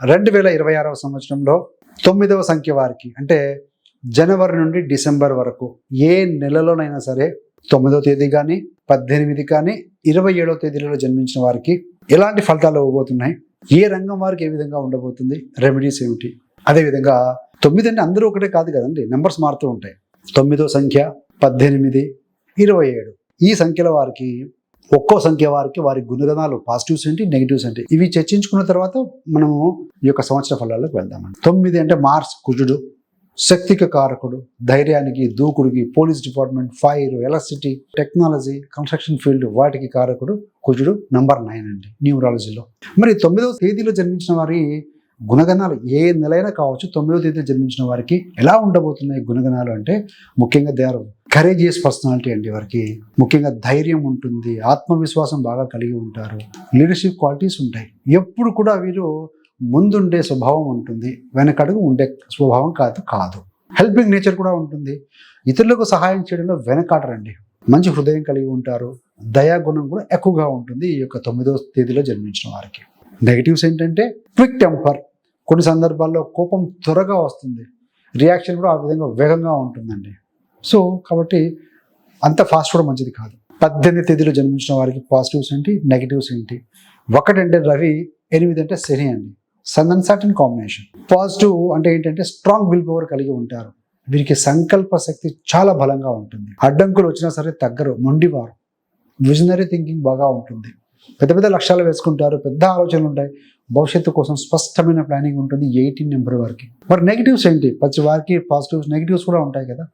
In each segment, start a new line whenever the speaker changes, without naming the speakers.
2026వ సంవత్సరంలో 9వ సంఖ్య వారికి అంటే జనవరి నుండి డిసెంబర్ వరకు ఏ నెలలోనైనా సరే 9వ తేదీ కానీ 18 కానీ 27వ తేదీలలో జన్మించిన వారికి ఎలాంటి ఫలితాలు ఇవ్వబోతున్నాయి, ఏ రంగం వారికి ఏ విధంగా ఉండబోతుంది, రెమెడీస్ ఏమిటి. అదేవిధంగా 9 అంటే అందరూ ఒకటే కాదు కదండి, నెంబర్స్ మారుతూ ఉంటాయి. 9వ సంఖ్య 18, 27 ఈ సంఖ్యల వారికి ఒక్కో సంఖ్య వారికి వారి గుణగణాలు పాజిటివ్స్ ఏంటి, నెగిటివ్స్ ఏంటి ఇవి చర్చించుకున్న తర్వాత మనము ఈ యొక్క సంవత్సర ఫలాల్లోకి వెళ్దామండి. 9 అంటే మార్స్ కుజుడు, శక్తికి కారకుడు, ధైర్యానికి, దూకుడికి, police department, fire, electricity, technology, construction field వాటికి కారకుడు కుజుడు. నంబర్ 9 అండి న్యూమరాలజీలో. మరి 9వ తేదీలో జన్మించిన వారి గుణగణాలు ఏ నెలైనా కావచ్చు, 9వ తేదీలో జన్మించిన వారికి ఎలా ఉండబోతున్నాయి గుణగణాలు అంటే ముఖ్యంగా దే ఆర్ కరేజియస్ పర్సనాలిటీ అండి. వారికి ముఖ్యంగా ధైర్యం ఉంటుంది, ఆత్మవిశ్వాసం బాగా కలిగి ఉంటారు, లీడర్షిప్ క్వాలిటీస్ ఉంటాయి. ఎప్పుడు కూడా వీరు ముందుండే స్వభావం ఉంటుంది, వెనకడుగు ఉండే స్వభావం కాదు. హెల్పింగ్ నేచర్ కూడా ఉంటుంది, ఇతరులకు సహాయం చేయడంలో వెనకాడరండి, మంచి హృదయం కలిగి ఉంటారు, దయాగుణం కూడా ఎక్కువగా ఉంటుంది ఈ యొక్క 9వ తేదీలో జన్మించిన వారికి. నెగిటివ్స్ ఏంటంటే క్విక్ టెంపర్, కొన్ని సందర్భాల్లో కోపం త్వరగా వస్తుంది, రియాక్షన్ కూడా ఆ విధంగా వేగంగా ఉంటుందండి. సో కాబట్టి అంత ఫాస్ట్ కూడా మంచిది కాదు. 18 తేదీలో జన్మించిన వారికి పాజిటివ్స్ ఏంటి, నెగిటివ్స్ ఏంటి. 1 అంటే రవి, 8 అంటే శని అండి. Sun and Saturn combination. Positive అంటే ఏంటంటే స్ట్రాంగ్ విల్ పవర్ కలిగి ఉంటారు, వీరికి సంకల్ప శక్తి చాలా బలంగా ఉంటుంది, అడ్డంకులు వచ్చినా సరే తగ్గరు, మొండివారు, విజనరీ థింకింగ్ బాగా ఉంటుంది, పెద్ద పెద్ద లక్ష్యాలు వేసుకుంటారు, పెద్ద ఆలోచనలు ఉంటాయి, భవిష్యత్తు కోసం స్పష్టమైన ప్లానింగ్ ఉంటుంది 18 నెంబర్ వారికి. మరి నెగిటివ్స్ ఏంటి, ప్రతి వారికి పాజిటివ్స్ నెగిటివ్స్ కూడా ఉంటాయి కదా.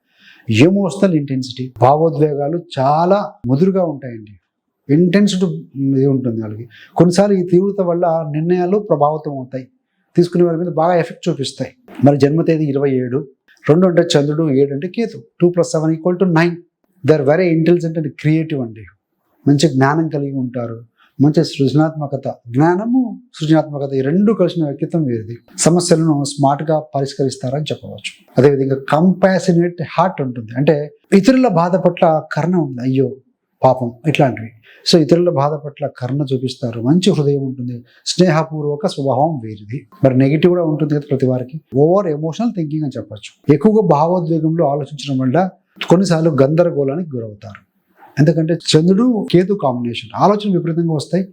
ఎమోషనల్ ఇంటెన్సిటీ, భావోద్వేగాలు చాలా ముదురుగా ఉంటాయండి, ఇంటెన్సిటీ ఉంటుంది వాళ్ళకి. కొన్నిసార్లు ఈ తీవ్రత వల్ల నిర్ణయాలు ప్రభావితం అవుతాయి, తీసుకునే వారి మీద బాగా ఎఫెక్ట్ చూపిస్తాయి. మరి జన్మ తేదీ 27, 2 అంటే చంద్రుడు, 7 అంటే Ketu, 2 + 7 = 9. They are very intelligent and creative అండి, మంచి జ్ఞానం కలిగి ఉంటారు, మంచి సృజనాత్మకత, జ్ఞానము సృజనాత్మకత ఈ రెండు కలిసిన వ్యక్తిత్వం వీరిది. సమస్యలను స్మార్ట్గా పరిష్కరిస్తారని చెప్పవచ్చు. అదేవిధంగా కంపాసినేట్ హార్ట్ ఉంటుంది, అంటే ఇతరుల బాధ పట్ల కరుణ ఉంది, అయ్యో పాపం ఇట్లాంటివి. సో ఇతరుల బాధ పట్ల కరుణ చూపిస్తారు, మంచి హృదయం ఉంటుంది, స్నేహపూర్వక స్వభావం వీరిది. మరి నెగిటివ్ కూడా ఉంటుంది కదా ప్రతి వారికి, ఓవర్ ఎమోషనల్ థింకింగ్ అని చెప్పచ్చు. ఎక్కువగా భావోద్వేగంలో ఆలోచించడం వల్ల కొన్నిసార్లు గందరగోళానికి గురవుతారు, ఎందుకంటే చంద్రుడు కేతు కాంబినేషన్, ఆలోచన విపరీతంగా వస్తాయి.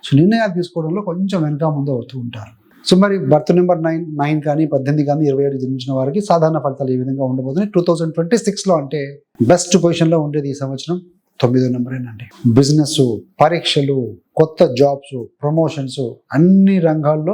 సో నిర్ణయాలు తీసుకోవడంలో కొంచెం వెనక ముందు అవుతూ ఉంటారు. సో మరి బర్త్ నెంబర్ 9 కానీ 18 కానీ 27 జన్మించిన వారికి సాధారణ ఫలితాలు ఏ విధంగా ఉండబోతున్నాయి 2026లో అంటే బెస్ట్ పొజిషన్లో ఉండేది ఈ సంవత్సరం 9వ నెంబరేనండి. బిజినెస్, పరీక్షలు, కొత్త జాబ్స్, ప్రమోషన్స్ అన్ని రంగాల్లో